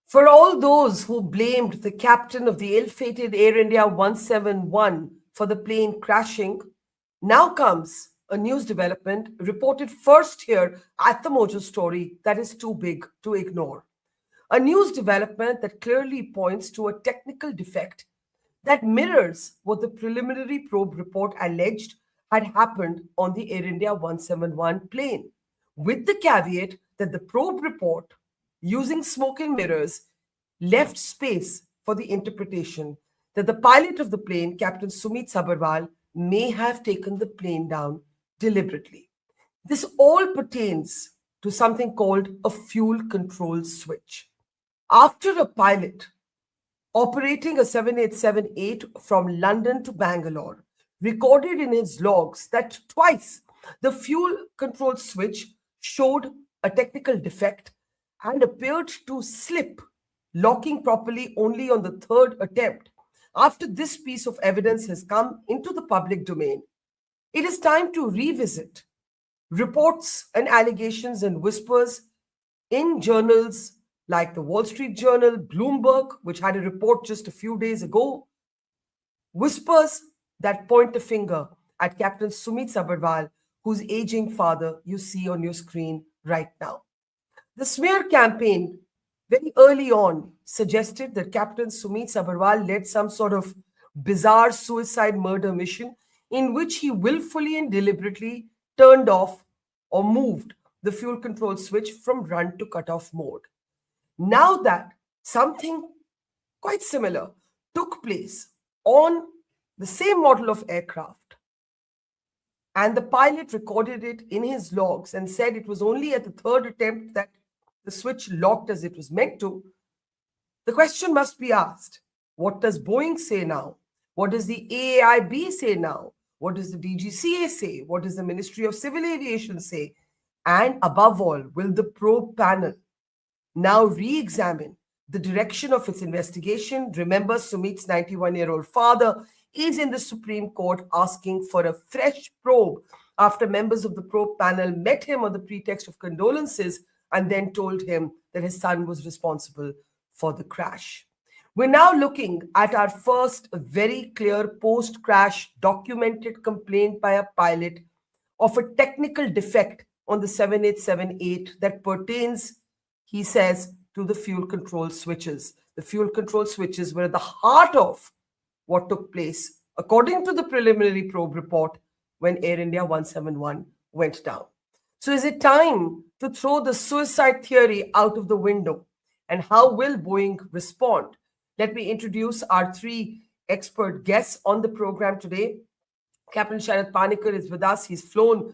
For all those who blamed the captain of the ill-fated Air India 171 for the plane crashing, now comes a news development reported first here at the Mojo Story that is too big to ignore. A news development that clearly points to a technical defect that mirrors what the preliminary probe report alleged had happened on the Air India 171 plane, with the caveat that the probe report, using smoke and mirrors, left space for the interpretation that the pilot of the plane, Captain Sumit Sabharwal, may have taken the plane down deliberately. This all pertains to something called a fuel control switch. After a pilot operating a 7878 from London to Bangalore recorded in his logs that twice the fuel control switch showed a technical defect and appeared to slip, locking properly only on the third attempt. After this piece of evidence has come into the public domain, it is time to revisit reports and allegations and whispers in journals like the Wall Street Journal, Bloomberg, which had a report just a few days ago, whispers that point a finger at Captain Sumit Sabharwal, whose aging father you see on your screen right now. The smear campaign very early on suggested that Captain Sumit Sabharwal led some sort of bizarre suicide murder mission in which he willfully and deliberately turned off or moved the fuel control switch from run to cutoff mode. Now that something quite similar took place on the same model of aircraft, and the pilot recorded it in his logs and said it was only at the third attempt that the switch locked as it was meant to, the question must be asked, what does Boeing say now? What does the AAIB say now? What does the DGCA say? What does the Ministry of Civil Aviation say? And above all, will the probe panel now re-examine the direction of its investigation? Remember, Sumit's 91-year-old father is in the Supreme Court asking for a fresh probe after members of the probe panel met him on the pretext of condolences and then told him that his son was responsible for the crash. We're now looking at our first very clear post-crash documented complaint by a pilot of a technical defect on the 7878 that pertains, he says, to the fuel control switches. The fuel control switches were at the heart of what took place, according to the preliminary probe report, when Air India 171 went down. So is it time to throw the suicide theory out of the window? And how will Boeing respond? Let me introduce our three expert guests on the program today. Captain Sharat Panikkar is with us. He's flown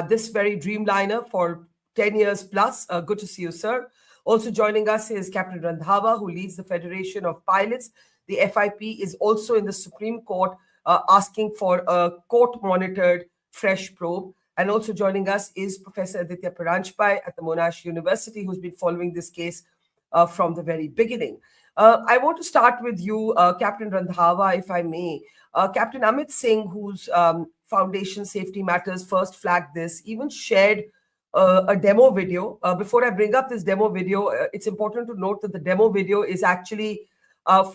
this very Dreamliner for 10 years plus. Good to see you, sir. Also joining us is Captain Randhawa, who leads the Federation of Pilots. The FIP is also in the Supreme Court asking for a court-monitored fresh probe. And also joining us is Professor Aditya Paranjpai at the Monash University, who's been following this case from the very beginning. I want to start with you, Captain Randhawa, if I may. Captain Amit Singh, whose Foundation Safety Matters first flagged this, even shared a demo video. Before I bring up this demo video, it's important to note that the demo video is actually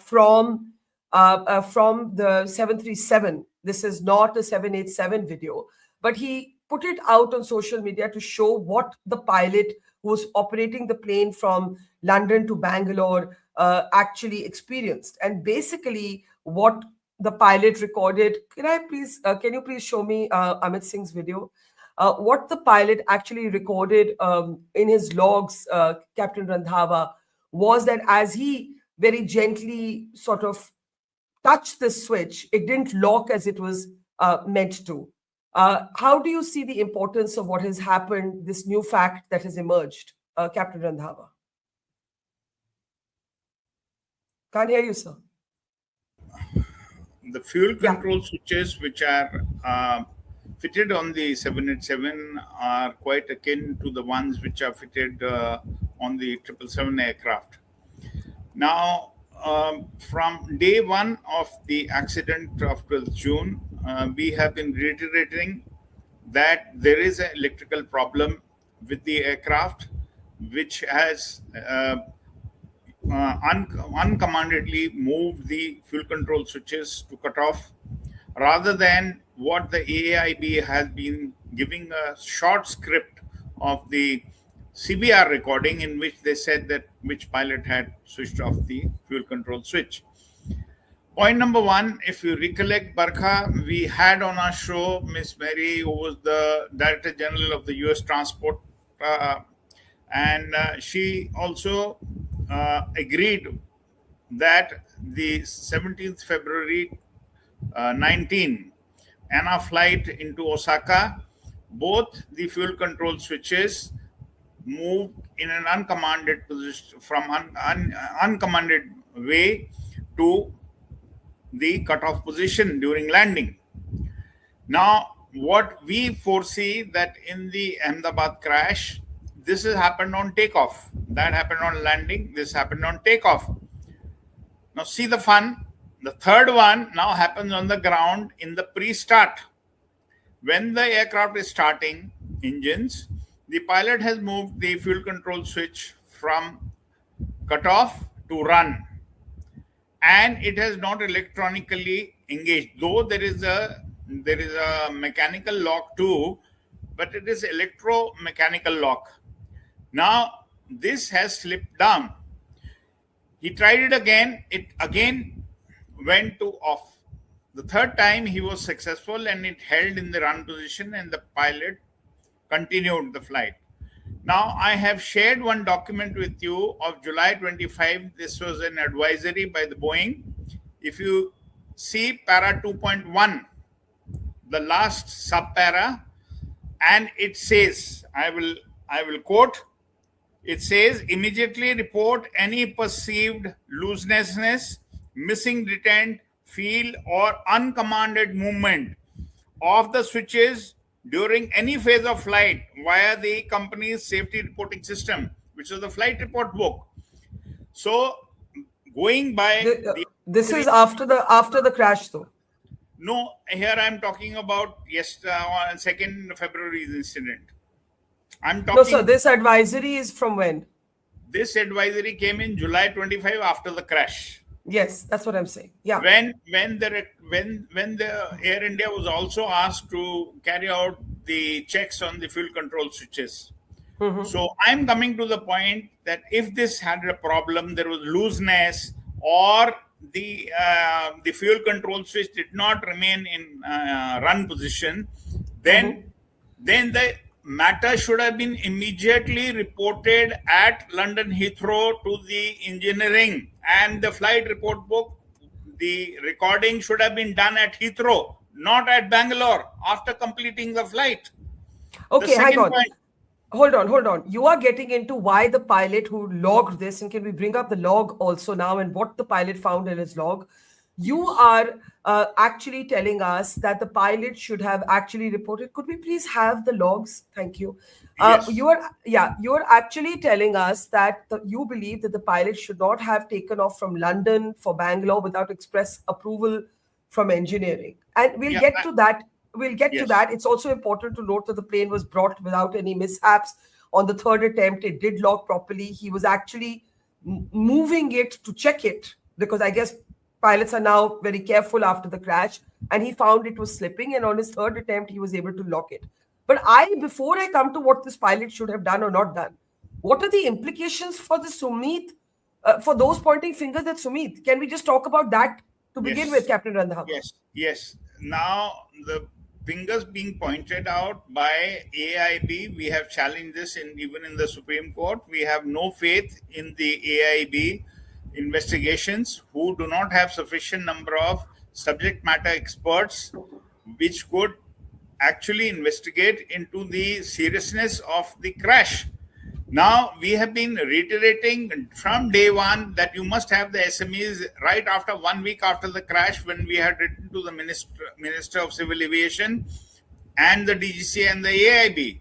from the 737. This is not a 787 video, but he put it out on social media to show what the pilot who was operating the plane from London to Bangalore actually experienced. And basically what the pilot recorded, can you please show me Amit Singh's video? What the pilot actually recorded in his logs, Captain Randhawa, was that as he very gently sort of touched the switch, it didn't lock as it was meant to. How do you see the importance of what has happened, this new fact that has emerged, Captain Randhawa? Can't hear you, sir. The fuel control switches which are fitted on the 787 are quite akin to the ones which are fitted on the 777 aircraft. Now, from day one of the accident of 12th June, we have been reiterating that there is an electrical problem with the aircraft, which has uncommandedly moved the fuel control switches to cut off, rather than what the AIB has been giving a short script of the CBR recording in which they said that which pilot had switched off the fuel control switch. Point number one, if you recollect, Barkha, we had on our show Miss Mary, who was the Director General of the US Transport, and she also agreed that the 17th February 19 ANA flight into Osaka, both the fuel control switches moved in an uncommanded position from uncommanded way to the cutoff position during landing. Now, what we foresee that in the Ahmedabad crash, this has happened on takeoff. That happened on landing. This happened on takeoff. Now, see the fun. The third one now happens on the ground in the pre-start. When the aircraft is starting engines, the pilot has moved the fuel control switch from cutoff to run, and it has not electronically engaged, though there is a mechanical lock too, but it is electromechanical lock. Now this has slipped down. He tried it again, it again went to off. The third time he was successful and it held in the run position, and the pilot continued the flight. Now, I have shared one document with you of July 25. This was an advisory by the Boeing. If you see para 2.1, the last sub-para, and it says, I will quote, it says, immediately report any perceived looseness, missing detent, feel, or uncommanded movement of the switches during any phase of flight via the company's safety reporting system, which is the flight report book. So, going by this is after the crash, though. No, here I am talking about on 2nd February's incident. I'm talking. No, sir. This advisory is from when? This advisory came in July 25 after the crash. Yes, that's what I'm saying. Yeah. When the Air India was also asked to carry out the checks on the fuel control switches. Mm-hmm. So I'm coming to the point that if this had a problem, there was looseness, or the fuel control switch did not remain in run position, then the matter should have been immediately reported at London Heathrow to the engineering, and the flight report book, the recording should have been done at Heathrow, not at Bangalore after completing the flight. Okay, hang on. Hold on. You are getting into why the pilot who logged this, and can we bring up the log also now and what the pilot found in his log? You are actually telling us that the pilot should have actually reported. Could we please have the logs? Thank you. Yes. You are actually telling us that you believe that the pilot should not have taken off from London for Bangalore without express approval from engineering. And we'll get to that. To that. It's also important to note that the plane was brought without any mishaps. On the third attempt, it did log properly. He was actually moving it to check it, because I guess pilots are now very careful after the crash, and he found it was slipping, and on his third attempt, he was able to lock it. But before I come to what this pilot should have done or not done, what are the implications for the Sumit, for those pointing fingers at Sumit? Can we just talk about that to begin with, Captain Randhawa? Yes. Now, the fingers being pointed out by AIB, we have challenged this even in the Supreme Court. We have no faith in the AIB investigations, who do not have sufficient number of subject matter experts which could actually investigate into the seriousness of the crash. Now, we have been reiterating from day one that you must have the SMEs right after 1 week after the crash, when we had written to the Minister of Civil Aviation and the DGCA and the AIB.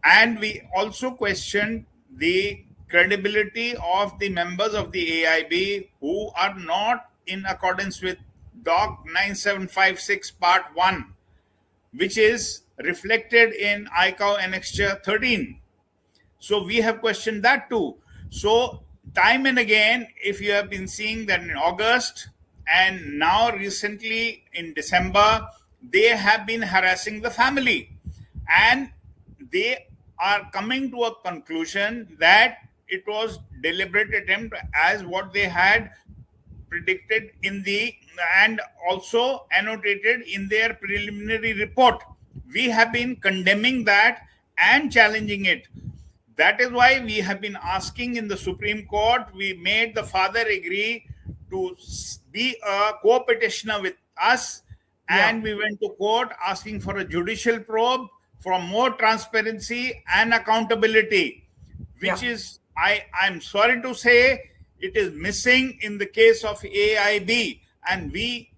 And we also questioned the credibility of the members of the AIB who are not in accordance with Doc 9756 Part 1, which is reflected in ICAO Annexure 13. So we have questioned that too. So time and again, if you have been seeing that in August and now recently in December, they have been harassing the family, and they are coming to a conclusion that it was deliberate attempt, as what they had predicted in the and also annotated in their preliminary report. We have been condemning that and challenging it. That is why we have been asking in the Supreme Court. We made the father agree to be a co-petitioner with us, Yeah. and we went to court asking for a judicial probe for more transparency and accountability, which Yeah. is, I'm sorry to say, it is missing in the case of AIB, and we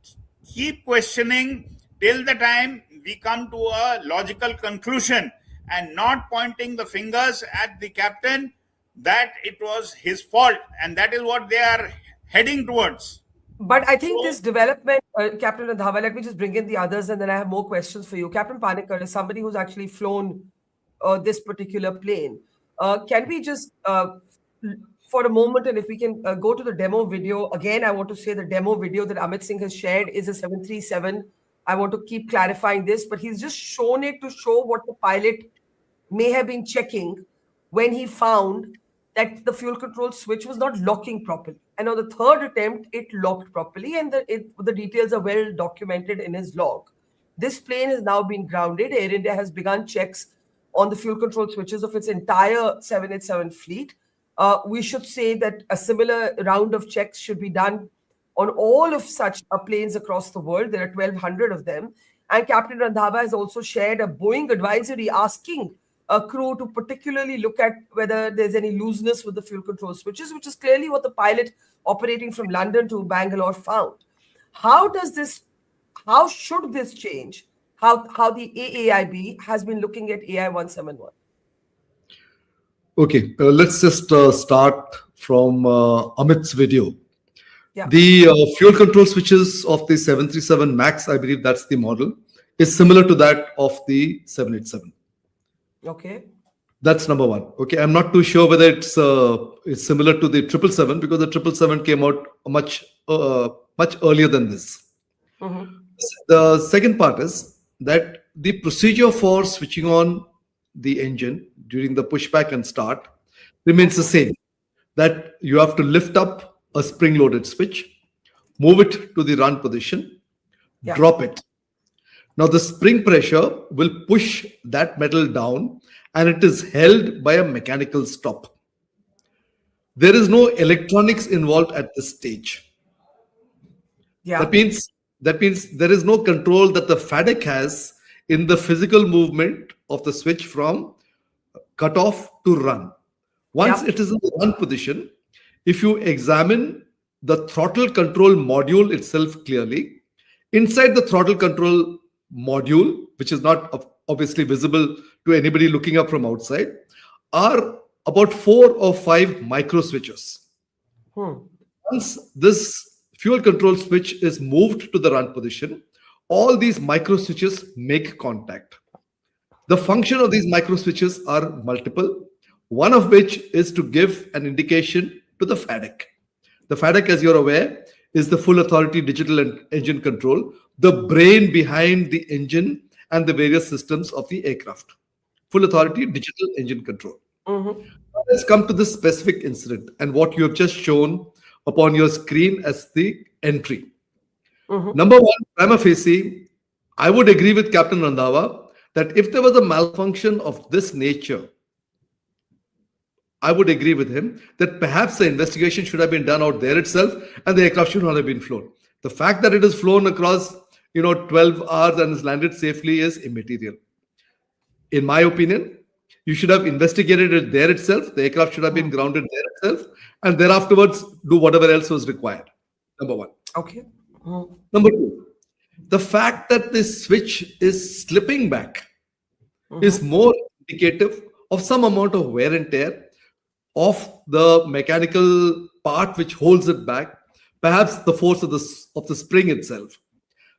keep questioning till the time we come to a logical conclusion, and not pointing the fingers at the captain that it was his fault, and that is what they are heading towards. But I think So this development, Captain Randhawa, let me just bring in the others and then I have more questions for you. Captain Panikkar is somebody who's actually flown this particular plane. Can we just, for a moment, and if we can go to the demo video, again, I want to say the demo video that Amit Singh has shared is a 737. I want to keep clarifying this, but he's just shown it to show what the pilot may have been checking when he found that the fuel control switch was not locking properly. And on the third attempt, it locked properly, and the details are well documented in his log. This plane has now been grounded. Air India has begun checks on the fuel control switches of its entire 787 fleet. We should say that a similar round of checks should be done on all of such planes across the world. There are 1,200 of them. And Captain Randhawa has also shared a Boeing advisory asking a crew to particularly look at whether there's any looseness with the fuel control switches, which is clearly what the pilot operating from London to Bangalore found. How should this change how the AAIB has been looking at AI 171? Okay, let's just start from Amit's video. Yeah. The fuel control switches of the 737 MAX, I believe that's the model, is similar to that of the 787. Okay. That's number one. Okay, I'm not too sure whether it's similar to the 777 because the 777 came out much earlier than this. Mm-hmm. The second part is that the procedure for switching on the engine during the pushback and start remains the same. That you have to lift up a spring-loaded switch, move it to the run position, Yeah. drop it. Now the spring pressure will push that metal down and it is held by a mechanical stop. There is no electronics involved at this stage. Yeah. That means there is no control that the FADEC has in the physical movement of the switch from cutoff to run. Once Yeah. it is in the run position, if you examine the throttle control module itself clearly, inside the throttle control module, which is not obviously visible to anybody looking up from outside, are about 4 or 5 micro switches. Once this fuel control switch is moved to the run position, all these micro switches make contact. The function of these micro switches are multiple, one of which is to give an indication to the FADEC. The FADEC, as you're aware, is the full authority digital and engine control, the brain behind the engine and the various systems of the aircraft. Full authority digital engine control. Mm-hmm. Let's come to this specific incident and what you have just shown upon your screen as the entry. Mm-hmm. Number one, prima facie, I would agree with Captain Randhawa that if there was a malfunction of this nature, I would agree with him that perhaps the investigation should have been done out there itself and the aircraft should not have been flown. The fact that it is flown across 12 hours and is landed safely is immaterial. In my opinion, you should have investigated it there itself. The aircraft should have been grounded there itself and thereafterwards do whatever else was required. Number one. Okay. Mm-hmm. Number two, the fact that this switch is slipping back is more indicative of some amount of wear and tear of the mechanical part which holds it back, perhaps the force of the spring itself.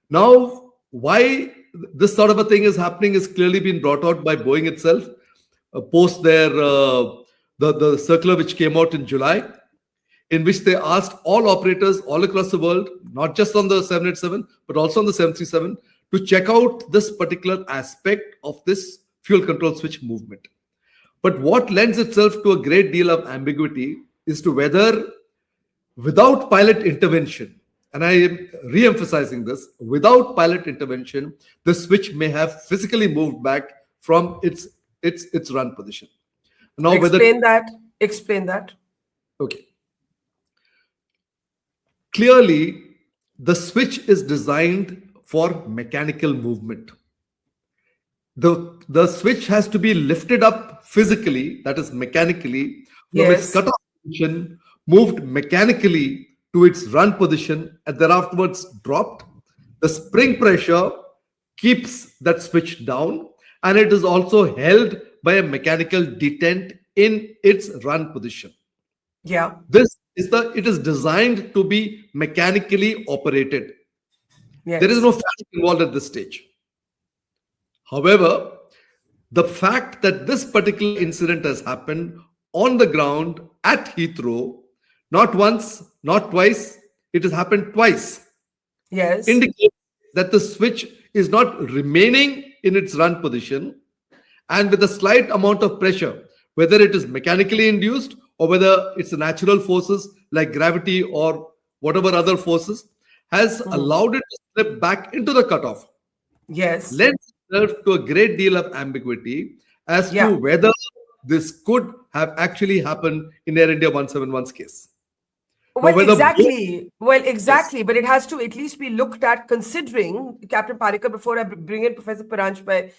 Now, why this sort of a thing is happening is clearly been brought out by Boeing itself, post their the circular which came out in July. in which they asked all operators all across the world, not just on the 787, but also on the 737, to check out this particular aspect of this fuel control switch movement. But what lends itself to a great deal of ambiguity is to whether, without pilot intervention, and I am re-emphasizing this, without pilot intervention, the switch may have physically moved back from its run position. Now, Explain that. Okay. Clearly, the switch is designed for mechanical movement. The switch has to be lifted up physically, that is mechanically, from its Yes. cutoff position, moved mechanically to its run position, and then afterwards dropped. The spring pressure keeps that switch down, and it is also held by a mechanical detent in its run position. Yeah. It is designed to be mechanically operated. Yes. There is no physics involved at this stage. However, the fact that this particular incident has happened on the ground at Heathrow, not once, not twice, it has happened twice, Yes. indicates that the switch is not remaining in its run position, and with a slight amount of pressure, whether it is mechanically induced or whether it's the natural forces like gravity or whatever other forces, has allowed it to slip back into the cutoff. Yes. Lends itself to a great deal of ambiguity as Yeah. to whether this could have actually happened in Air India 171's case. Well, whether exactly. Well, exactly. But it has to at least be looked at, considering, Captain Parikar, before I bring in Professor Paranjpay,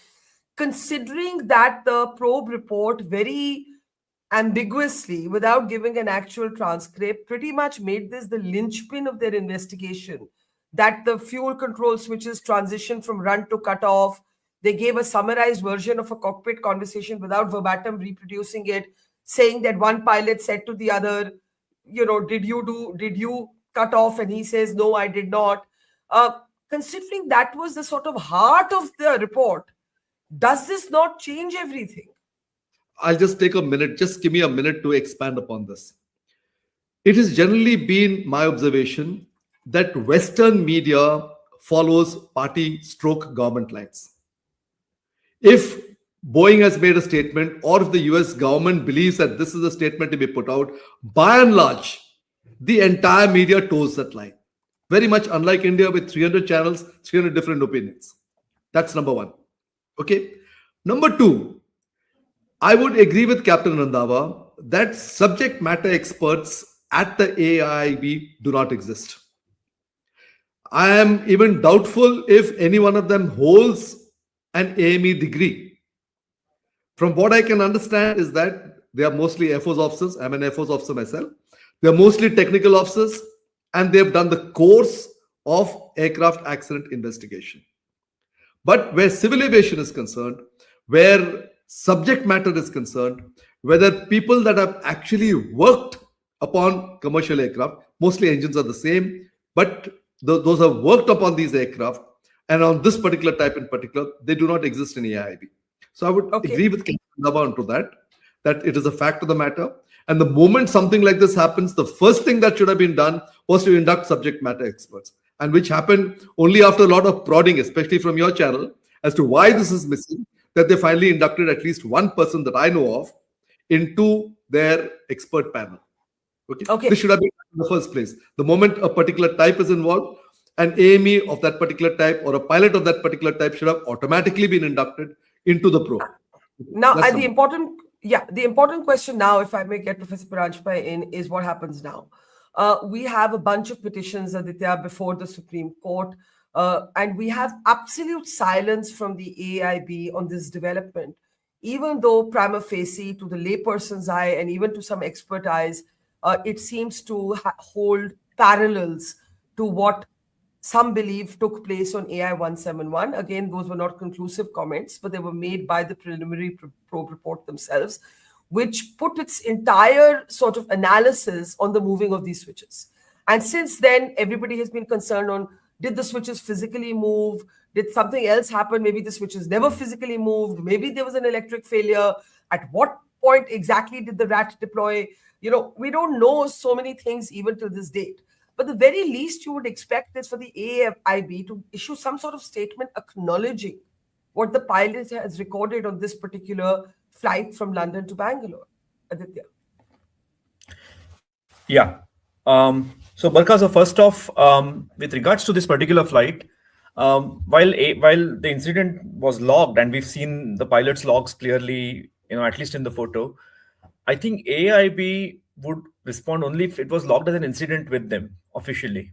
considering that the probe report very ambiguously, without giving an actual transcript, pretty much made this the linchpin of their investigation, that the fuel control switches transition from run to cutoff. They gave a summarized version of a cockpit conversation without verbatim reproducing it, saying that one pilot said to the other, did you cut off? And he says, no, I did not. Considering that was the sort of heart of the report, does this not change everything? I'll just take a minute, just give me a minute to expand upon this. It has generally been my observation that Western media follows party stroke government lines. If Boeing has made a statement, or if the US government believes that this is a statement to be put out, by and large, the entire media toes that line. Very much unlike India with 300 channels, 300 different opinions. That's number one. Okay. Number two, I would agree with Captain Randhawa that subject matter experts at the AIIB do not exist. I am even doubtful if any one of them holds an AME degree. From what I can understand is that they are mostly Air Force officers. I'm an Air Force officer myself. They're mostly technical officers, and they've done the course of aircraft accident investigation. But where civil aviation is concerned, where subject matter is concerned, whether people that have actually worked upon commercial aircraft, mostly engines are the same, but those have worked upon these aircraft, and on this particular type in particular, they do not exist in AIIB. So I would agree with Captain Randhawa onto that it is a fact of the matter. And the moment something like this happens, the first thing that should have been done was to induct subject matter experts, and which happened only after a lot of prodding, especially from your channel, as to why this is missing, that they finally inducted at least one person that I know of into their expert panel. Okay. This should have been in the first place. The moment a particular type is involved, an AME of that particular type or a pilot of that particular type should have automatically been inducted into the probe. Now, the important question now, if I may get Professor Paranjpay in, is what happens now. We have a bunch of petitions, Aditya, before the Supreme Court, and we have absolute silence from the AIB on this development, even though prima facie, to the layperson's eye and even to some expert eyes, it seems to hold parallels to what some believe took place on AI 171. Again, those were not conclusive comments, but they were made by the preliminary probe report themselves, which put its entire sort of analysis on the moving of these switches. And since then, everybody has been concerned on, did the switches physically move? Did something else happen? Maybe the switches never physically moved. Maybe there was an electric failure. At what point exactly did the rat deploy? We don't know so many things even to this date. But the very least you would expect is for the AIB to issue some sort of statement acknowledging what the pilot has recorded on this particular flight from London to Bangalore. Aditya. Yeah. So Barkha, so first off, with regards to this particular flight, while the incident was logged and we've seen the pilot's logs clearly, at least in the photo, I think AIB would respond only if it was logged as an incident with them officially.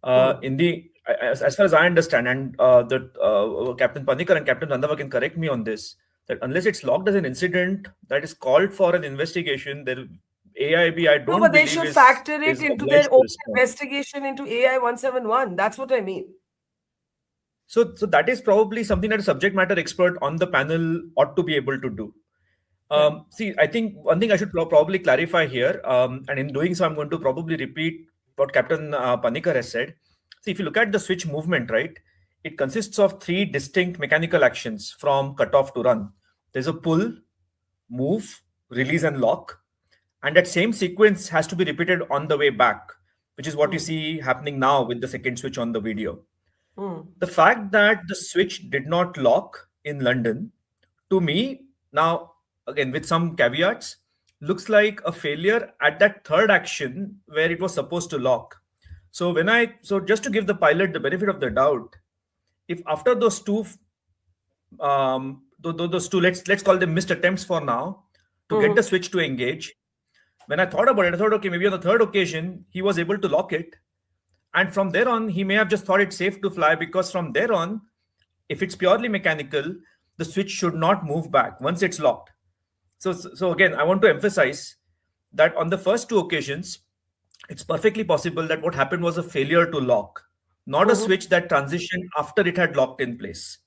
As far as I understand, and Captain Panikar and Captain Randhawa can correct me on this, that unless it's logged as an incident that is called for an investigation, there AIB, I don't No, but they believe should is- factor is it into obliged their to own respond. investigation into AI 171. That's what I mean. So that is probably something that a subject matter expert on the panel ought to be able to do. See, I think one thing I should probably clarify here, and in doing so, I'm going to probably repeat what Captain Panikar has said. See, if you look at the switch movement, right, it consists of 3 distinct mechanical actions from cutoff to run. There's a pull, move, release, and lock. And that same sequence has to be repeated on the way back, which is what you see happening now with the second switch on the video. The fact that the switch did not lock in London, to me, now, again, with some caveats, looks like a failure at that third action where it was supposed to lock. So just to give the pilot the benefit of the doubt, if after those two, let's call them missed attempts for now, to get the switch to engage, when I thought about it, I thought, okay, maybe on the third occasion, he was able to lock it. And from there on, he may have just thought it safe to fly, because from there on, if it's purely mechanical, the switch should not move back once it's locked. So again, I want to emphasize that on the first 2 occasions, it's perfectly possible that what happened was a failure to lock, not a switch that transitioned after it had locked in place.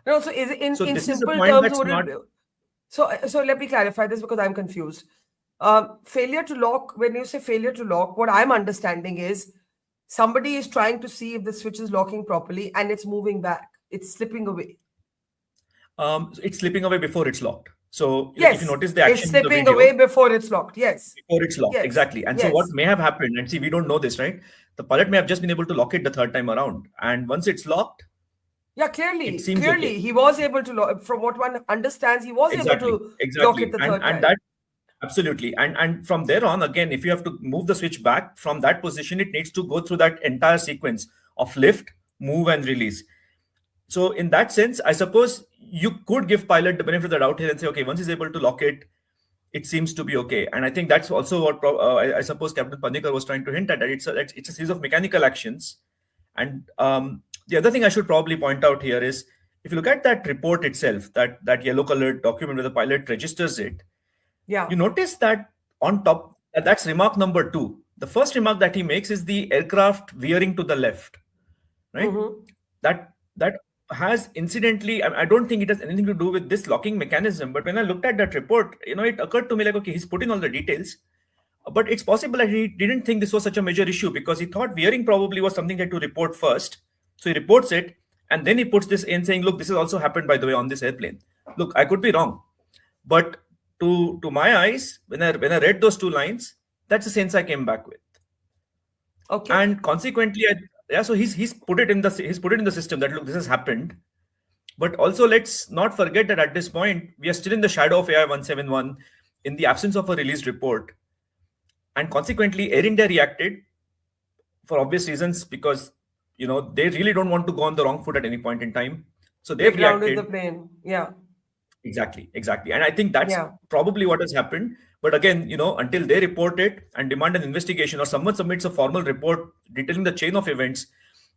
No, so is it in So this is a simple point terms, that's would not- it, so let me clarify this because I'm confused. Failure to lock, when you say failure to lock, what I'm understanding is somebody is trying to see if the switch is locking properly and it's moving back. It's slipping away. It's slipping away before it's locked. So Yes, if you notice the action it's in the slipping video, away before it's locked. Yes. before it's locked, Yes, exactly. And so what yes. may have happened, and see, we don't know this, right? The pilot may have just been able to lock it the third time around, and once it's locked, Yeah, clearly, it seems clearly okay. he was able to lock. From what one understands, he was able to lock exactly, it the third and time. that absolutely, and from there on, again, if you have to move the switch back from that position, it needs to go through that entire sequence of lift, move, and release. So in that sense, I suppose you could give pilot the benefit of the doubt here and say, okay, once he's able to lock it, it seems to be okay. And I think that's also what I suppose Captain Panikar was trying to hint at, that it's a series of mechanical actions. And the other thing I should probably point out here is, if you look at that report itself, that yellow colored document where the pilot registers it, Yeah. you notice that on top, that's remark number 2. The first remark that he makes is the aircraft veering to the left, right? That has incidentally, I don't think it has anything to do with this locking mechanism, but when I looked at that report, it occurred to me like, okay, he's put in all the details, but it's possible that he didn't think this was such a major issue, because he thought veering probably was something that to report first. So he reports it, and then he puts this in saying, look, this has also happened, by the way, on this airplane. Look, I could be wrong, but to my eyes, when I read those 2 lines, that's the sense I came back with. Okay. And consequently, so he's put it in the system that, look, this has happened. But also, let's not forget that at this point, we are still in the shadow of AI 171, in the absence of a released report. And consequently, Air India reacted for obvious reasons, because they really don't want to go on the wrong foot at any point in time. So They they've grounded reacted. the plane. Yeah. Exactly. And I think that's Yeah. probably what has happened. But again, until they report it and demand an investigation, or someone submits a formal report detailing the chain of events,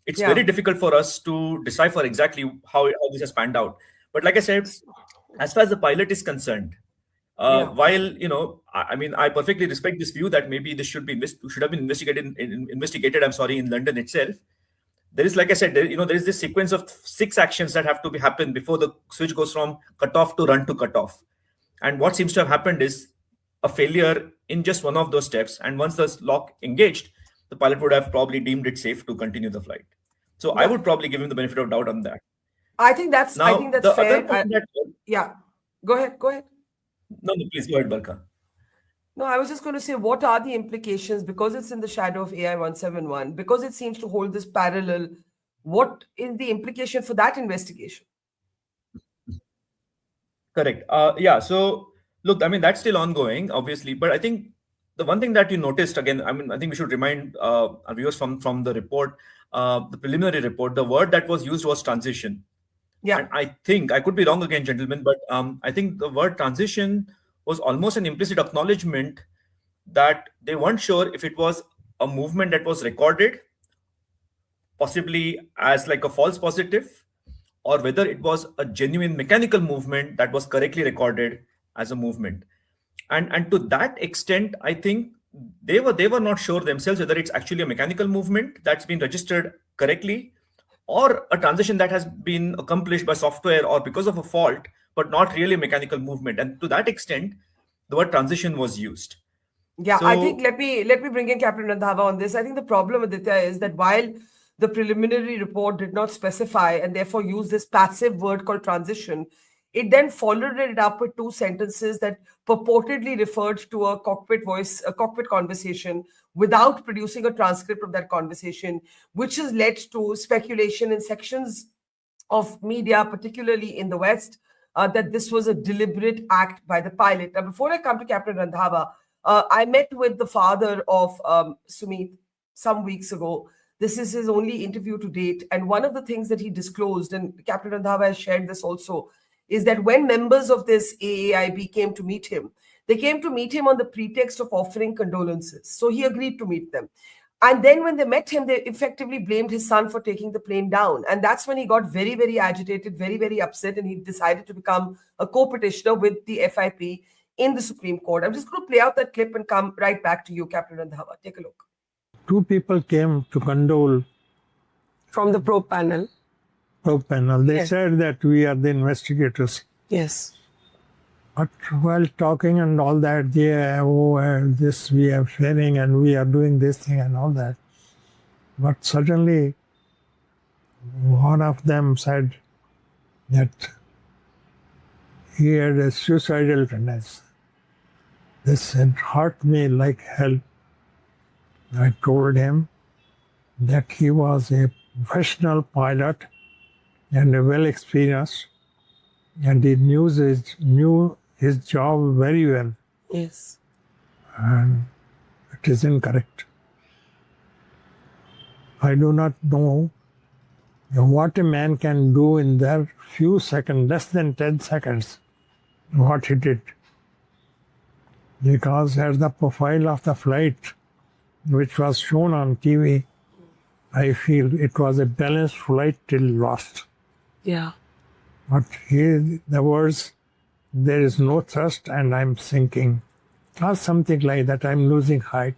it's Yeah. very difficult for us to decipher exactly how this has panned out. But like I said, as far as the pilot is concerned, Yeah. while I perfectly respect this view that maybe this should have been investigated in London itself. There is, like I said, there is this sequence of 6 actions that have to happen before the switch goes from cutoff to run to cutoff. And what seems to have happened is a failure in just one of those steps. And once the lock engaged, the pilot would have probably deemed it safe to continue the flight. So I would probably give him the benefit of doubt on that. I think that's Now, the fair. other point Yeah. Go ahead. No, please go ahead, Barkha. No, I was just going to say, what are the implications? Because it's in the shadow of AI 171, because it seems to hold this parallel, what is the implication for that investigation? Correct. Yeah. So look, I mean, that's still ongoing, obviously, but I think the one thing that you noticed again, I mean, I think we should remind our viewers from the report, the preliminary report, the word that was used was transition. Yeah. And I think I could be wrong again, gentlemen, but I think the word transition was almost an implicit acknowledgement that they weren't sure if it was a movement that was recorded, possibly as like a false positive, or whether it was a genuine mechanical movement that was correctly recorded as a movement. And to that extent, I think they were not sure themselves whether it's actually a mechanical movement that's been registered correctly, or a transition that has been accomplished by software or because of a fault, but not really a mechanical movement. And to that extent, the word transition was used. Yeah, I think So let me bring in Captain Randhava on this. I think the problem, Aditya, is that while the preliminary report did not specify and therefore use this passive word called transition, it then followed it up with two sentences that purportedly referred to a cockpit conversation without producing a transcript of that conversation, which has led to speculation in sections of media, particularly in the West, that this was a deliberate act by the pilot. Now, before I come to Captain Randhava, I met with the father of Sumit some weeks ago. This is his only interview to date. And one of the things that he disclosed, and Captain Randhava has shared this also, is that when members of this AAIB came to meet him, they came to meet him on the pretext of offering condolences. So he agreed to meet them. And then when they met him, they effectively blamed his son for taking the plane down. And that's when he got very, very agitated, very, very upset. And he decided to become a co-petitioner with the FIP in the Supreme Court. I'm just going to play out that clip and come right back to you, Captain Randhava. Take a look. Two people came to condole From the probe panel. probe panel. They Yes. said that we are the investigators. Yes. But while talking and all that, this we are sharing and we are doing this thing and all that. But suddenly, one of them said that he had a suicidal tendency. This had hurt me like hell. I told him that he was a professional pilot and a well experienced, and he knew his job very well, Yes. and it is incorrect. I do not know what a man can do in that few seconds, less than 10 seconds, what he did. Because as the profile of the flight, which was shown on TV, I feel it was a balanced flight till lost. Yeah. But here the words, there is no thrust and I'm sinking, or something like that, I'm losing height.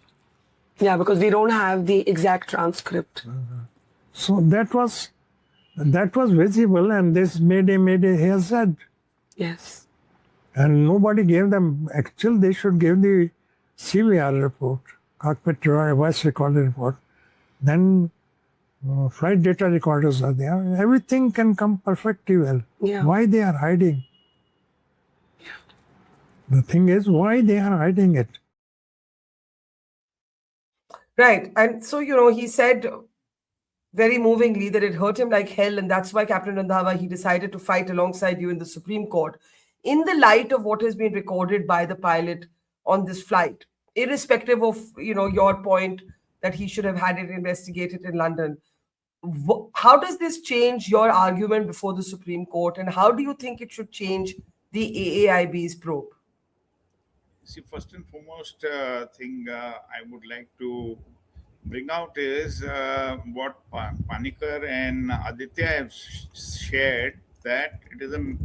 Yeah, because we don't have the exact transcript. So that was visible, and this Mayday, he has said. Yes. And nobody gave them, actually they should give the CVR report, cockpit voice recorder report. Then flight data recorders are there. Everything can come perfectly well. Yeah. Why they are hiding? The thing is, why they are hiding it? Right. And so, he said very movingly that it hurt him like hell. And that's why, Captain Randhava, he decided to fight alongside you in the Supreme Court. In the light of what has been recorded by the pilot on this flight, irrespective of, your point that he should have had it investigated in London, how does this change your argument before the Supreme Court? And how do you think it should change the AAIB's probe? See, first and foremost thing I would like to bring out is what Panikkar and Aditya have shared, that it is a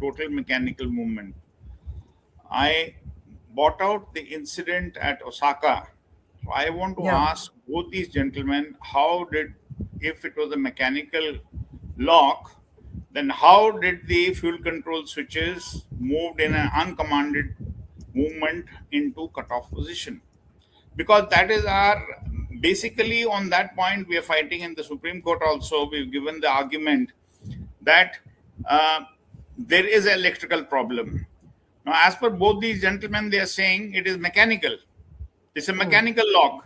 total mechanical movement. I bought out the incident at Osaka. So I want to ask both these gentlemen, if it was a mechanical lock, then how did the fuel control switches moved in an uncommanded movement into cutoff position? Because that is basically on that point we are fighting in the Supreme Court also. We've given the argument that there is an electrical problem. Now, as per both these gentlemen, they are saying it is mechanical. It's a mechanical lock.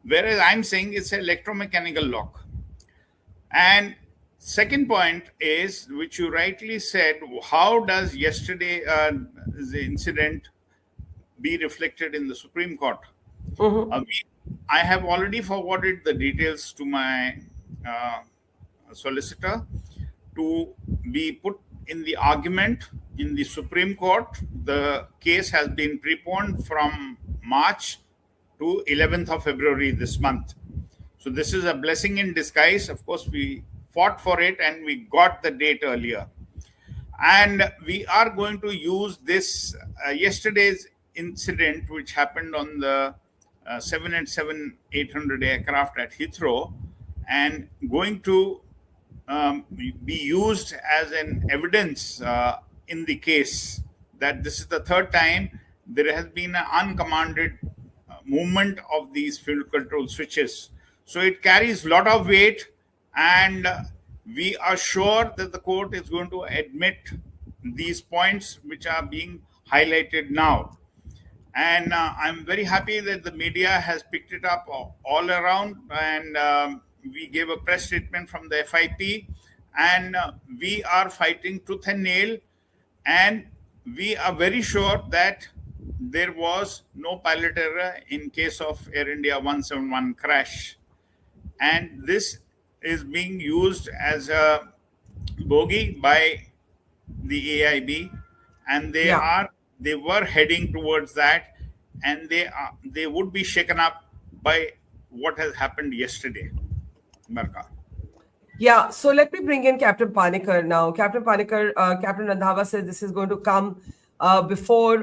Whereas I'm saying it's an electromechanical lock. And second point is, which you rightly said, how does yesterday the incident be reflected in the Supreme Court? I have already forwarded the details to my solicitor to be put in the argument in the Supreme Court. The case has been preponed from March to 11th of February this month. So this is a blessing in disguise. Of course, we fought for it and we got the date earlier. And we are going to use this yesterday's incident, which happened on the 787-800 aircraft at Heathrow, and going to be used as an evidence in the case that this is the third time there has been an uncommanded movement of these fuel control switches. So it carries a lot of weight, and we are sure that the court is going to admit these points which are being highlighted now. And I'm very happy that the media has picked it up all around, and we gave a press statement from the FIP, and we are fighting tooth and nail, and we are very sure that there was no pilot error in case of Air India 171 crash. And this is being used as a bogey by the AIB, and they were heading towards that, and they would be shaken up by what has happened yesterday. Barkha. Yeah, so let me bring in Captain Panikkar now. Captain Panikkar, Captain Randhawa says this is going to come before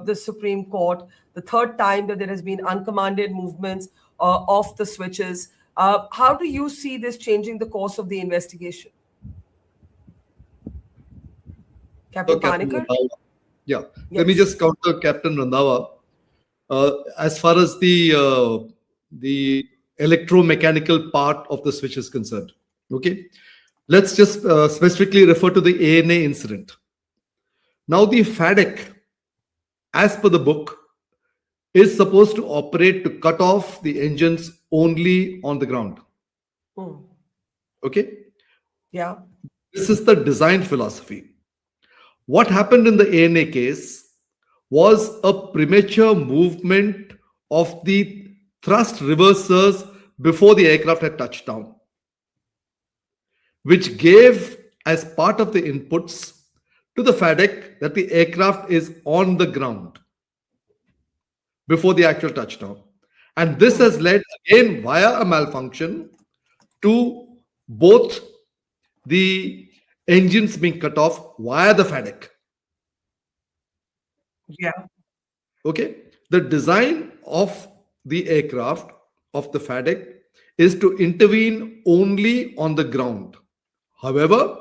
the Supreme Court, the third time that there has been uncommanded movements of the switches. How do you see this changing the course of the investigation? Captain Panikkar? Yeah, let me just counter Captain Randhawa. As far as the electromechanical part of the switch is concerned, okay, let's just specifically refer to the ANA incident. Now, the FADEC, as per the book, is supposed to operate to cut off the engines only on the ground. Okay? Yeah. This is the design philosophy. What happened in the ANA case was a premature movement of the thrust reversers before the aircraft had touched down, which gave as part of the inputs to the FADEC that the aircraft is on the ground before the actual touchdown. And this has led, again, via a malfunction, to both the engines being cut off via the FADEC. Yeah. Okay. The design of the aircraft, of the FADEC, is to intervene only on the ground. However,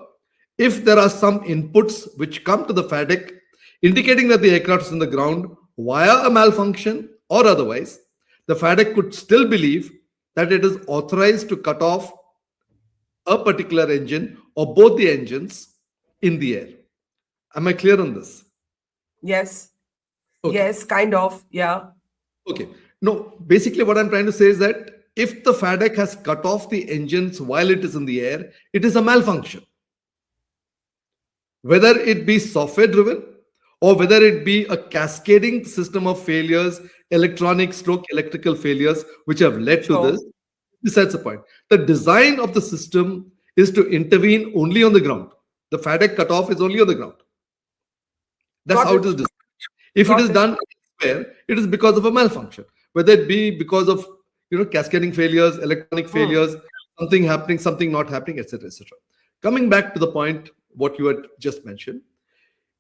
if there are some inputs which come to the FADEC indicating that the aircraft is on the ground via a malfunction or otherwise, the FADEC could still believe that it is authorized to cut off a particular engine or both the engines in the air. Am I clear on this? Yes. Okay. Yes, kind of. Yeah. Okay. No, basically what I'm trying to say is that if the FADEC has cut off the engines while it is in the air, it is a malfunction. Whether it be software driven or whether it be a cascading system of failures, electronic/electrical failures, which have led to this, besides the point. The design of the system is to intervene only on the ground. The FADEC cutoff is only on the ground. That's how it is designed. If it is done elsewhere, it is because of a malfunction. Whether it be because of cascading failures, electronic failures, something happening, something not happening, etc., etc. Coming back to the point, what you had just mentioned,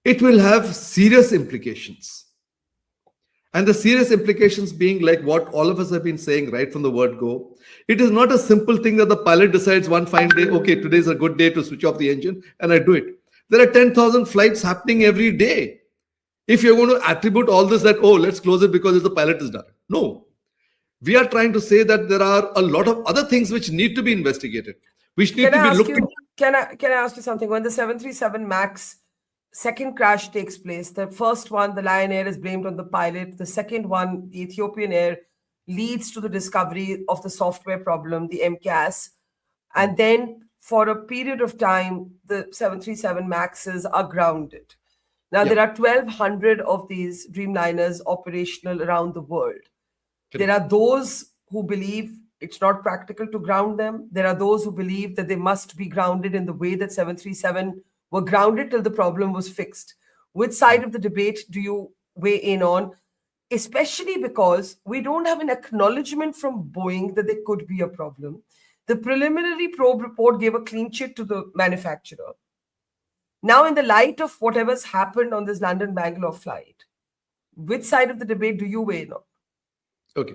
it will have serious implications. And the serious implications being like what all of us have been saying right from the word go. It is not a simple thing that the pilot decides one fine day, okay, today is a good day to switch off the engine, and I do it. There are 10,000 flights happening every day. If you're going to attribute all this that, oh, let's close it because the pilot is done. No. We are trying to say that there are a lot of other things which need to be investigated, which need to be looked into. Can I ask you something? When the 737 MAX second crash takes place. The first one, the Lion Air, is blamed on the pilot. The second one, the Ethiopian Air, leads to the discovery of the software problem, the MCAS. And then for a period of time, the 737 MAXs are grounded. Now, there are 1,200 of these Dreamliners operational around the world. There are those who believe it's not practical to ground them. There are those who believe that they must be grounded in the way that 737 were grounded till the problem was fixed. Which side of the debate do you weigh in on? Especially because we don't have an acknowledgement from Boeing that there could be a problem. The preliminary probe report gave a clean chit to the manufacturer. Now, in the light of whatever's happened on this London-Bangalore flight, which side of the debate do you weigh in on? Okay.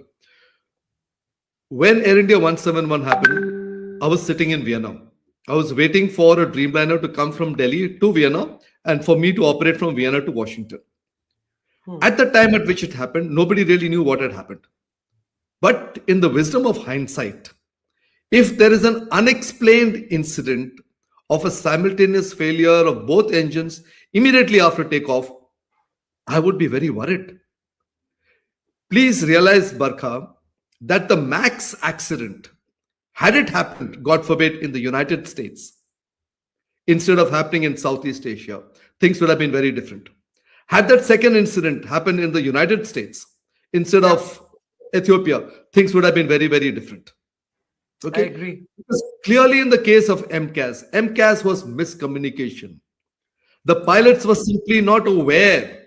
When Air India 171 happened, I was sitting in Vienna. I was waiting for a Dreamliner to come from Delhi to Vienna and for me to operate from Vienna to Washington. At the time at which it happened, nobody really knew what had happened. But in the wisdom of hindsight, if there is an unexplained incident of a simultaneous failure of both engines immediately after takeoff, I would be very worried. Please realize, Barkha, that the MAX accident, had it happened, God forbid, in the United States, instead of happening in Southeast Asia, things would have been very different. Had that second incident happened in the United States, instead of Ethiopia, things would have been very, very different. Okay? I agree. Because clearly in the case of MCAS was miscommunication. The pilots were simply not aware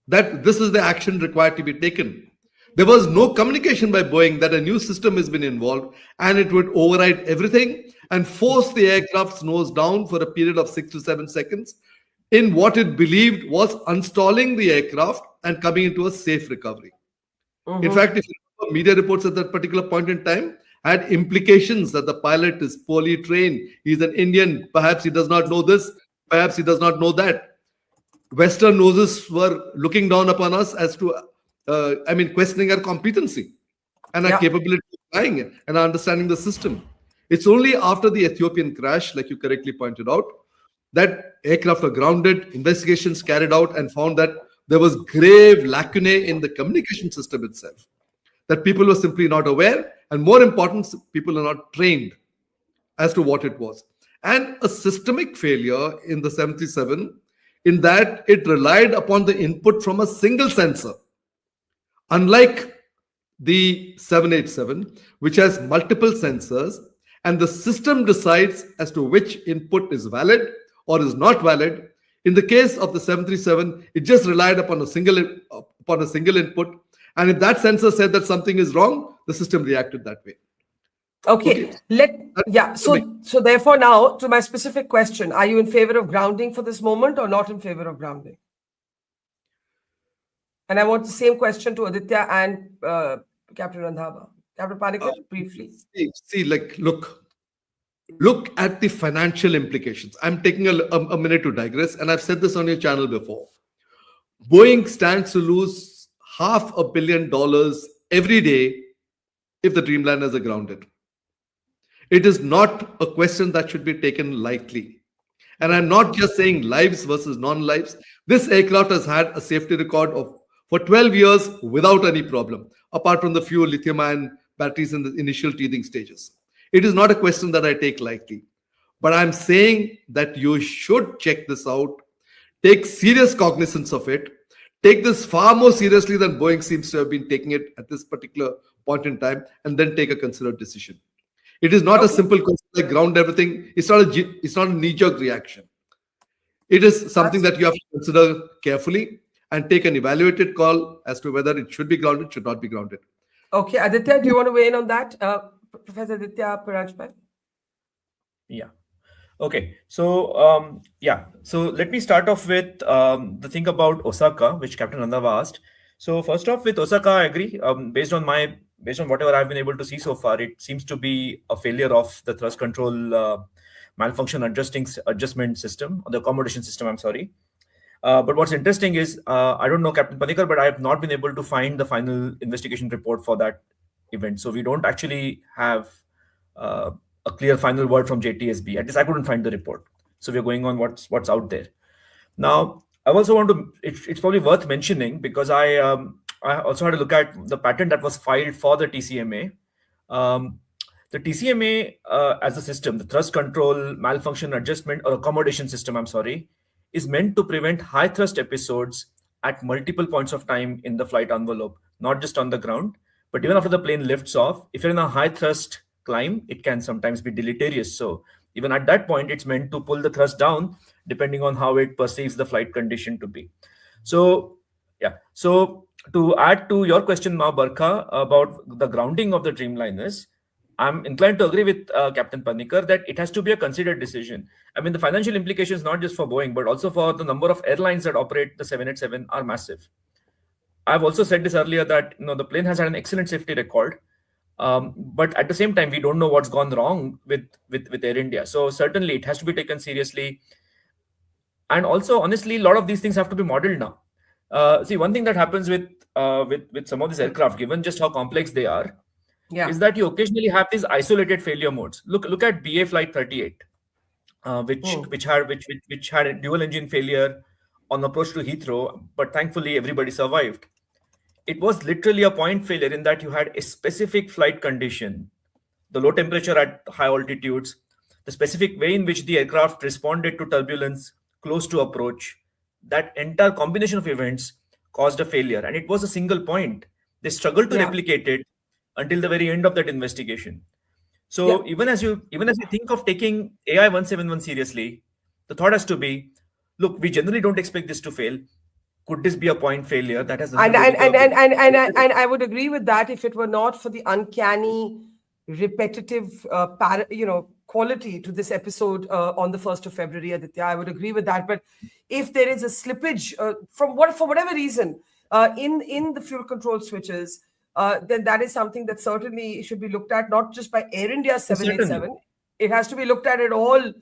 that this is the action required to be taken. There was no communication by Boeing that a new system has been involved and it would override everything and force the aircraft's nose down for a period of 6 to 7 seconds in what it believed was installing the aircraft and coming into a safe recovery. In fact, if you remember, media reports at that particular point in time had implications that the pilot is poorly trained. He's an Indian. Perhaps he does not know this. Perhaps he does not know that. Western noses were looking down upon us as to, questioning our competency and our capability of flying it and our understanding the system. It's only after the Ethiopian crash, like you correctly pointed out, that aircraft were grounded, investigations carried out, and found that there was grave lacunae in the communication system itself, that people were simply not aware, and more important, people are not trained as to what it was. And a systemic failure in the 737 in that it relied upon the input from a single sensor, unlike the 787, which has multiple sensors, and the system decides as to which input is valid or is not valid. In the case of the 737, it just relied upon a single input, and if that sensor said that something is wrong, the system reacted that way. Okay. So therefore now to my specific question, are you in favor of grounding for this moment or not in favor of grounding? And I want the same question to Aditya and Captain Randhava. Captain Panikkar, briefly. Look at the financial implications. I'm taking a minute to digress, and I've said this on your channel before. Boeing stands to lose $500 million every day if the Dreamliners are grounded. It is not a question that should be taken lightly. And I'm not just saying lives versus non-lives. This aircraft has had a safety record for 12 years without any problem, apart from the few lithium-ion batteries in the initial teething stages. It is not a question that I take lightly. But I'm saying that you should check this out, take serious cognizance of it, take this far more seriously than Boeing seems to have been taking it at this particular point in time, and then take a considered decision. It is not a simple question like ground everything. It's not a knee-jerk reaction. It is something that you have to consider carefully and take an evaluated call as to whether it should be grounded, should not be grounded. Okay, Aditya, do you want to weigh in on that? Professor Aditya Paranjpal? Yeah. Okay. So, So let me start off with the thing about Osaka, which Captain Randhava asked. So first off, with Osaka, I agree. Based on whatever I've been able to see so far, it seems to be a failure of the thrust control malfunction adjustment system, the accommodation system, I'm sorry. But what's interesting is, I don't know, Captain Panikkar, but I have not been able to find the final investigation report for that event. So we don't actually have a clear final word from JTSB. At least I couldn't find the report. So we're going on what's out there. Now, I also want to. It's probably worth mentioning because I also had a look at the patent that was filed for the TCMA. The TCMA as a system, the thrust control malfunction adjustment or accommodation system, I'm sorry, is meant to prevent high thrust episodes at multiple points of time in the flight envelope, not just on the ground, but even after the plane lifts off. If you're in a high thrust climb, it can sometimes be deleterious. So even at that point, it's meant to pull the thrust down depending on how it perceives the flight condition to be. So yeah, so to add to your question now, Barkha, about the grounding of the Dreamliners, I'm inclined to agree with Captain Panikar that it has to be a considered decision. I mean, the financial implications, not just for Boeing, but also for the number of airlines that operate the 787 are massive. I've also said this earlier that the plane has had an excellent safety record, but at the same time, we don't know what's gone wrong with Air India. So certainly, it has to be taken seriously. And also, honestly, a lot of these things have to be modeled now. See, one thing that happens with some of these aircraft, given just how complex they are, is that you occasionally have these isolated failure modes. Look at BA Flight 38, which had a dual engine failure on approach to Heathrow, but thankfully everybody survived. It was literally a point failure in that you had a specific flight condition, the low temperature at high altitudes, the specific way in which the aircraft responded to turbulence close to approach. That entire combination of events caused a failure, and it was a single point. They struggled to replicate it until the very end of that investigation. So even as you think of taking AI 171 seriously, the thought has to be, look, we generally don't expect this to fail. Could this be a point failure that has and I would agree with that if it were not for the uncanny repetitive quality to this episode on the 1st of February, Aditya. I would agree with that. But if there is a slippage for whatever reason in the fuel control switches, then that is something that certainly should be looked at, not just by Air India 787. Certainly. It has to be looked at all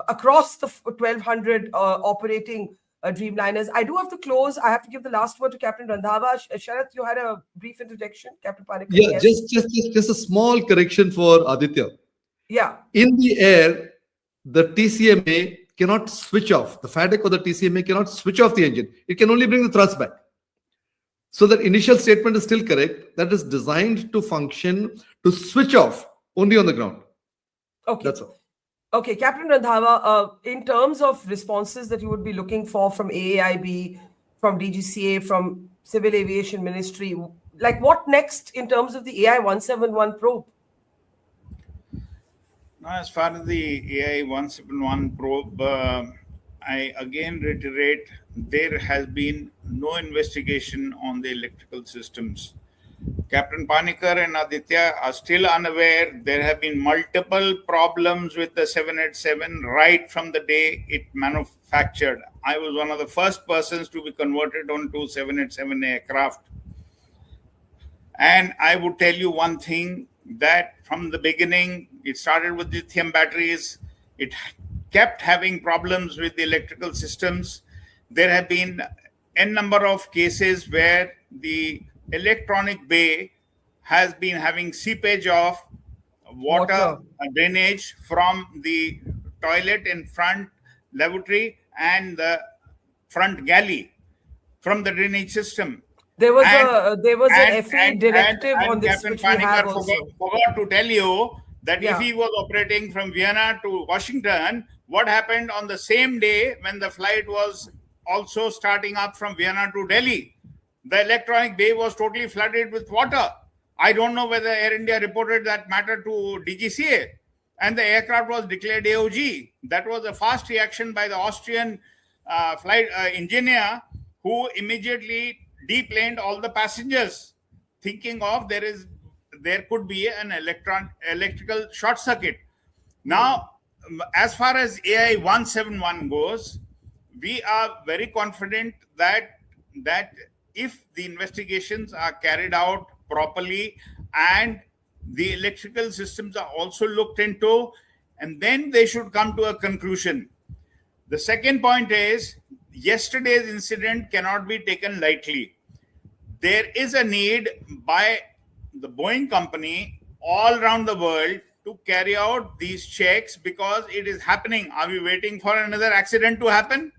across the 1,200 operating Dreamliners. I do have to close. I have to give the last word to Captain Randhawa. Sharath, you had a brief interjection, Captain Panikar. Yeah, yes. just a small correction for Aditya. Yeah. In the air, the TCMA cannot switch off. The FADEC or the TCMA cannot switch off the engine. It can only bring the thrust back. So that initial statement is still correct. That is designed to function to switch off only on the ground. Okay. That's all. Okay, Captain Randhawa, in terms of responses that you would be looking for from AAIB, from DGCA, from Civil Aviation Ministry, like what next in terms of the AI 171 probe? Now, as far as the AI 171 probe, I again reiterate, there has been no investigation on the electrical systems. Captain Panikar and Aditya are still unaware. There have been multiple problems with the 787 right from the day it manufactured. I was one of the first persons to be converted onto 787 aircraft. And I would tell you one thing, that from the beginning, it started with lithium batteries. It kept having problems with the electrical systems. There have been n number of cases where the electronic bay has been having seepage of water drainage from the toilet in front lavatory and the front galley from the drainage system. There was an FAA directive on this, Captain which we have Panikar also. forgot to tell you that if he was operating from Vienna to Washington, what happened on the same day when the flight was also starting up from Vienna to Delhi? The electronic bay was totally flooded with water. I don't know whether Air India reported that matter to DGCA, and the aircraft was declared AOG. That was a fast reaction by the Austrian flight engineer, who immediately deplaned all the passengers, thinking of there could be an electrical short circuit. Now, as far as AI 171 goes, we are very confident that if the investigations are carried out properly and the electrical systems are also looked into, and then they should come to a conclusion. The second point is, yesterday's incident cannot be taken lightly. There is a need by the Boeing company all around the world to carry out these checks because it is happening. Are we waiting for another accident to happen?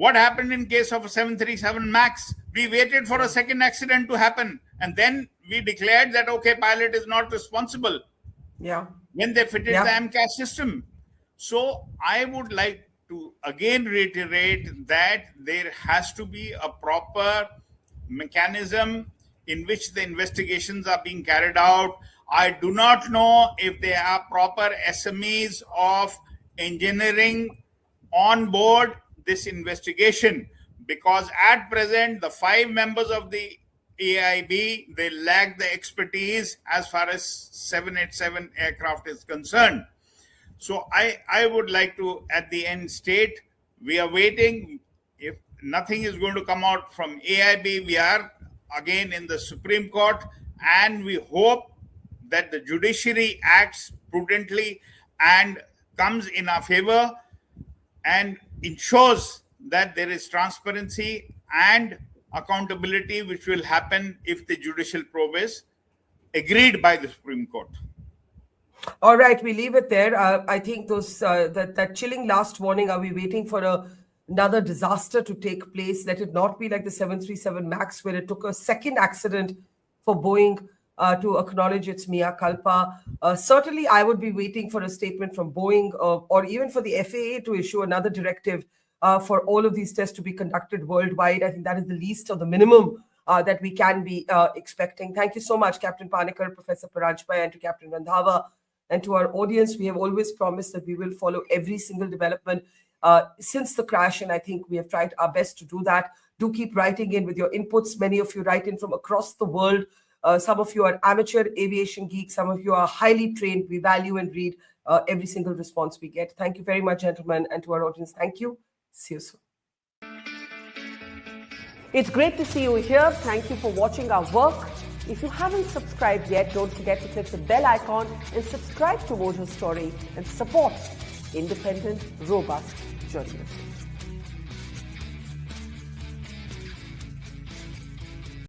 What happened in case of a 737 MAX? We waited for a second accident to happen, and then we declared that, okay, pilot is not responsible. Yeah. When they fitted Yeah. the MCAS system. So I would like to again reiterate that there has to be a proper mechanism in which the investigations are being carried out. I do not know if there are proper SMEs of engineering on board this investigation, because at present the 5 members of the AIB, they lack the expertise as far as 787 aircraft is concerned. So I would like to at the end state, we are waiting. If nothing is going to come out from AIB, we are again in the Supreme Court, and we hope that the judiciary acts prudently and comes in our favor and ensures that there is transparency and accountability, which will happen if the judicial probe is agreed by the Supreme Court. All right, we leave it there. I think those that chilling last warning. Are we waiting for another disaster to take place? Let it not be like the 737 MAX, where it took a second accident for Boeing to acknowledge its mea culpa. Certainly, I would be waiting for a statement from Boeing or even for the FAA to issue another directive for all of these tests to be conducted worldwide. I think that is the least or the minimum that we can be expecting. Thank you so much, Captain Panikkar, Professor Paranjpai, and to Captain Randhawa. And to our audience, we have always promised that we will follow every single development since the crash, and I think we have tried our best to do that. Do keep writing in with your inputs. Many of you write in from across the world. Some of you are amateur aviation geeks. Some of you are highly trained. We value and read every single response we get. Thank you very much, gentlemen, and to our audience, thank you. See you soon. It's great to see you here. Thank you for watching our work. If you haven't subscribed yet, don't forget to click the bell icon and subscribe to Mojo Story and support independent, robust journalism.